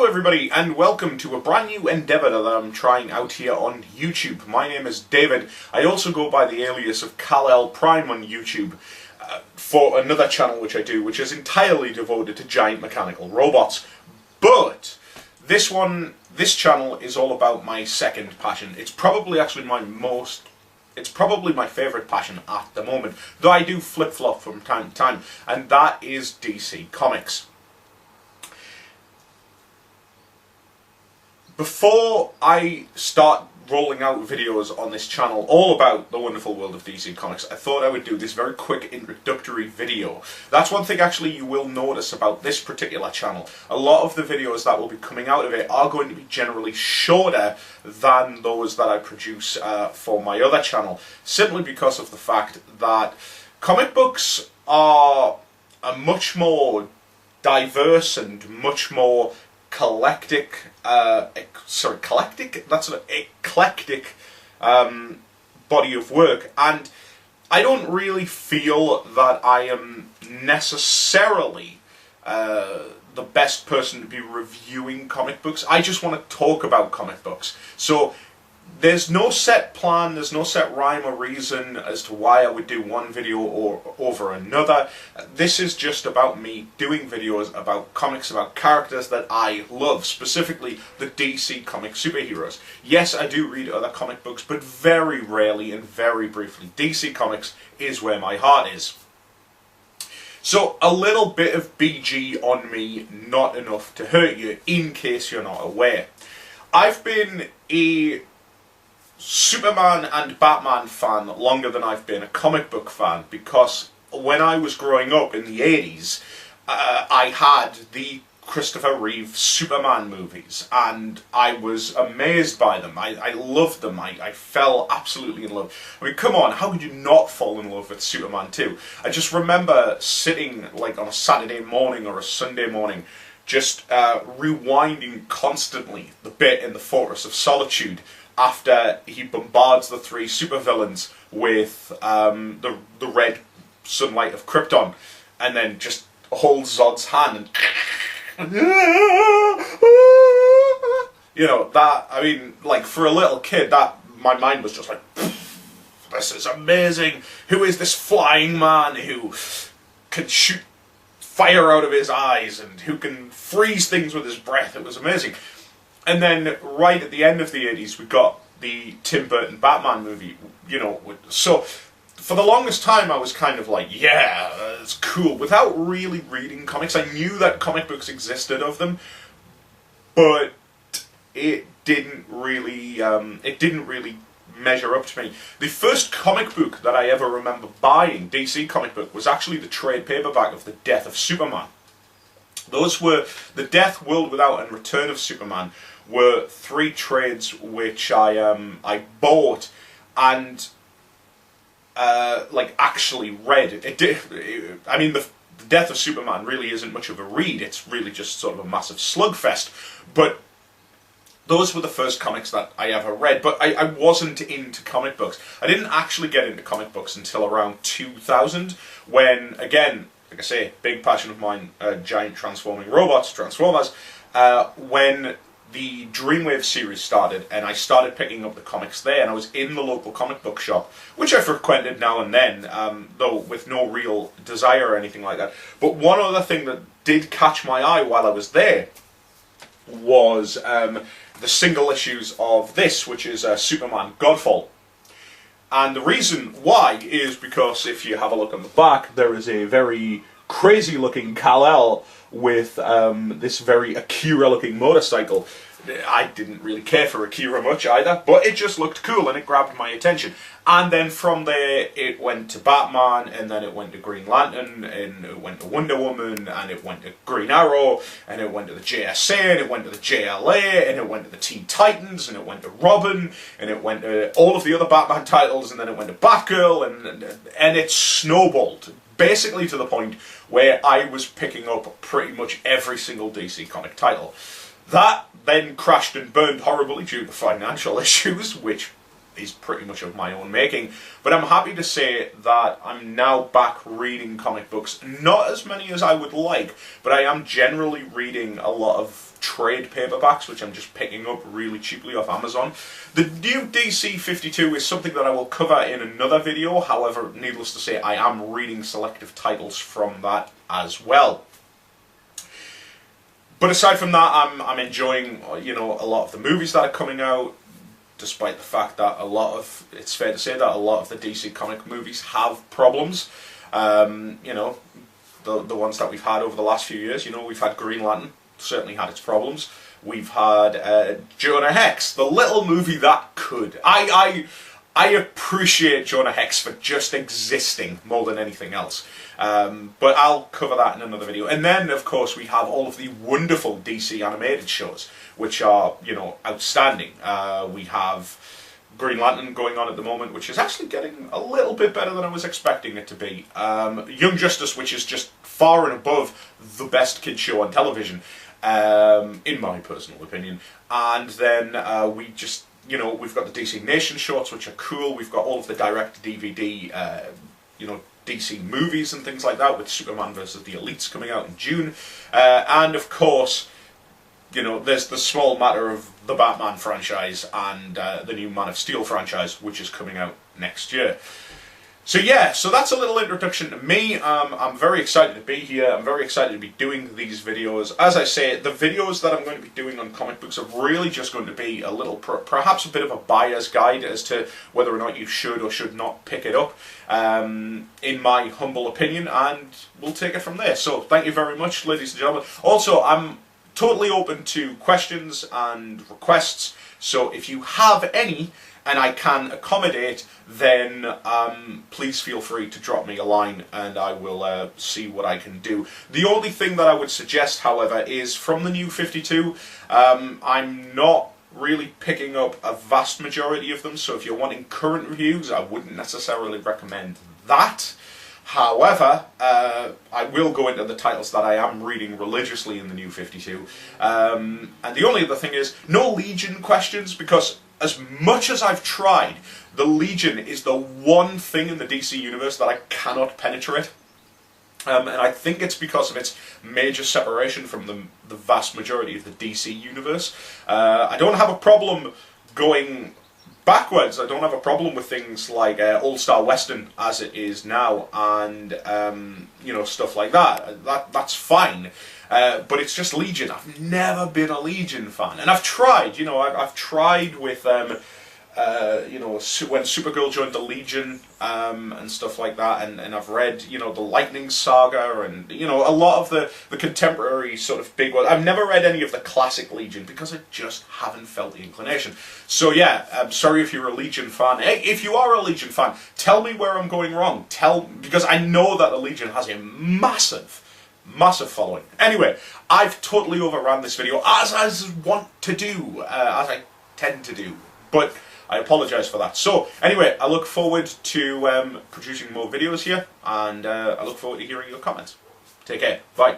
Hello everybody and welcome to a brand new endeavour that I'm trying out here on YouTube. My name is David. I also go by the alias of Kal-El Prime on YouTube for another channel which I do, which is entirely devoted to giant mechanical robots. But this channel is all about my second passion. It's probably actually my favourite passion at the moment, though I do flip-flop from time to time, and that is DC Comics. Before I start rolling out videos on this channel all about the wonderful world of DC Comics, I thought I would do this very quick introductory video. That's one thing actually you will notice about this particular channel. A lot of the videos that will be coming out of it are going to be generally shorter than those that I produce for my other channel, simply because of the fact that comic books are a much more diverse and much more eclectic body of work, and I don't really feel that I am necessarily the best person to be reviewing comic books. I just want to talk about comic books. So there's no set plan, there's no set rhyme or reason as to why I would do one video or over another. This is just about me doing videos about comics, about characters that I love, specifically the DC comic superheroes. Yes, I do read other comic books, but very rarely and very briefly. DC Comics is where my heart is. So a little bit of BG on me, not enough to hurt you, in case you're not aware. I've been a Superman and Batman fan longer than I've been a comic book fan, because when I was growing up in the 80s, I had the Christopher Reeve Superman movies, and I was amazed by them. I loved them. I fell absolutely in love. I mean, come on, how could you not fall in love with Superman 2? I just remember sitting, like, on a Saturday morning or a Sunday morning, just rewinding constantly the bit in the Fortress of Solitude after he bombards the three supervillains with the red sunlight of Krypton, and then just holds Zod's hand and you know, that, I mean, like, for a little kid, that, my mind was just like, this is amazing. Who is this flying man who can shoot fire out of his eyes and who can freeze things with his breath? It was amazing. And then, right at the end of the 80s, we got the Tim Burton Batman movie, you know. So, for the longest time, I was kind of like, yeah, it's cool, without really reading comics. I knew that comic books existed of them, but it didn't really measure up to me. The first comic book that I ever remember buying, DC comic book, was actually the trade paperback of The Death of Superman. Those were The Death, World Without, and Return of Superman were three trades which I bought and like actually read. I mean, the Death of Superman really isn't much of a read. It's really just sort of a massive slugfest. But those were the first comics that I ever read. But I wasn't into comic books. I didn't actually get into comic books until around 2000, when, again, like I say, big passion of mine, giant transforming robots, Transformers, when the Dreamwave series started, and I started picking up the comics there, and I was in the local comic book shop, which I frequented now and then, though with no real desire or anything like that. But one other thing that did catch my eye while I was there was the single issues of this, which is Superman Godfall. And the reason why is because if you have a look on the back, there is a very crazy looking Kal-El with this very Akira looking motorcycle. I didn't really care for Akira much either, but it just looked cool and it grabbed my attention. And then from there it went to Batman, and then it went to Green Lantern, and it went to Wonder Woman, and it went to Green Arrow, and it went to the JSA, and it went to the JLA, and it went to the Teen Titans, and it went to Robin, and it went to all of the other Batman titles, and then it went to Batgirl, and it snowballed, basically to the point where I was picking up pretty much every single DC comic title. That then crashed and burned horribly due to financial issues, which is pretty much of my own making. But I'm happy to say that I'm now back reading comic books. Not as many as I would like, but I am generally reading a lot of trade paperbacks, which I'm just picking up really cheaply off Amazon. The new DC 52 is something that I will cover in another video. However, needless to say, I am reading selective titles from that as well. But aside from that, I'm enjoying, you know, a lot of the movies that are coming out, despite the fact that it's fair to say that a lot of the DC comic movies have problems. You know, the ones that we've had over the last few years, you know, we've had Green Lantern, certainly had its problems. We've had Jonah Hex, the little movie that could. I appreciate Jonah Hex for just existing more than anything else. But I'll cover that in another video. And then, of course, we have all of the wonderful DC animated shows, which are, you know, outstanding. We have Green Lantern going on at the moment, which is actually getting a little bit better than I was expecting it to be. Young Justice, which is just far and above the best kids show on television, in my personal opinion. And then we just, you know, we've got the DC Nation shorts, which are cool. We've got all of the direct DVD, you know, DC movies and things like that, with Superman vs. the Elites coming out in June. And of course, you know, there's the small matter of the Batman franchise and the new Man of Steel franchise, which is coming out next year. So yeah, so that's a little introduction to me. I'm very excited to be here. I'm very excited to be doing these videos. As I say, the videos that I'm going to be doing on comic books are really just going to be a little, perhaps a bit of a buyer's guide as to whether or not you should or should not pick it up, in my humble opinion, and we'll take it from there. So thank you very much, ladies and gentlemen. Also, I'm totally open to questions and requests, so if you have any and I can accommodate, then please feel free to drop me a line and I will see what I can do. The only thing that I would suggest, however, is from the new 52, I'm not really picking up a vast majority of them, so if you're wanting current reviews, I wouldn't necessarily recommend that. However, I will go into the titles that I am reading religiously in the new 52. And the only other thing is, no Legion questions, because as much as I've tried, the Legion is the one thing in the DC universe that I cannot penetrate. And I think it's because of its major separation from the vast majority of the DC universe. I don't have a problem going backwards. I don't have a problem with things like All-Star Western as it is now, and you know, stuff like that. That's fine. But it's just Legion. I've never been a Legion fan, and I've tried. You know, I've tried with you know, when Supergirl joined the Legion and stuff like that, and I've read, you know, the Lightning Saga and, you know, a lot of the contemporary sort of big ones. I've never read any of the classic Legion because I just haven't felt the inclination. So yeah, I'm sorry if you're a Legion fan. Hey, if you are a Legion fan, tell me where I'm going wrong. Because I know that the Legion has a massive following. Anyway, I've totally overran this video, as I want to do, as I tend to do, but I apologise for that. So, anyway, I look forward to producing more videos here, and I look forward to hearing your comments. Take care. Bye.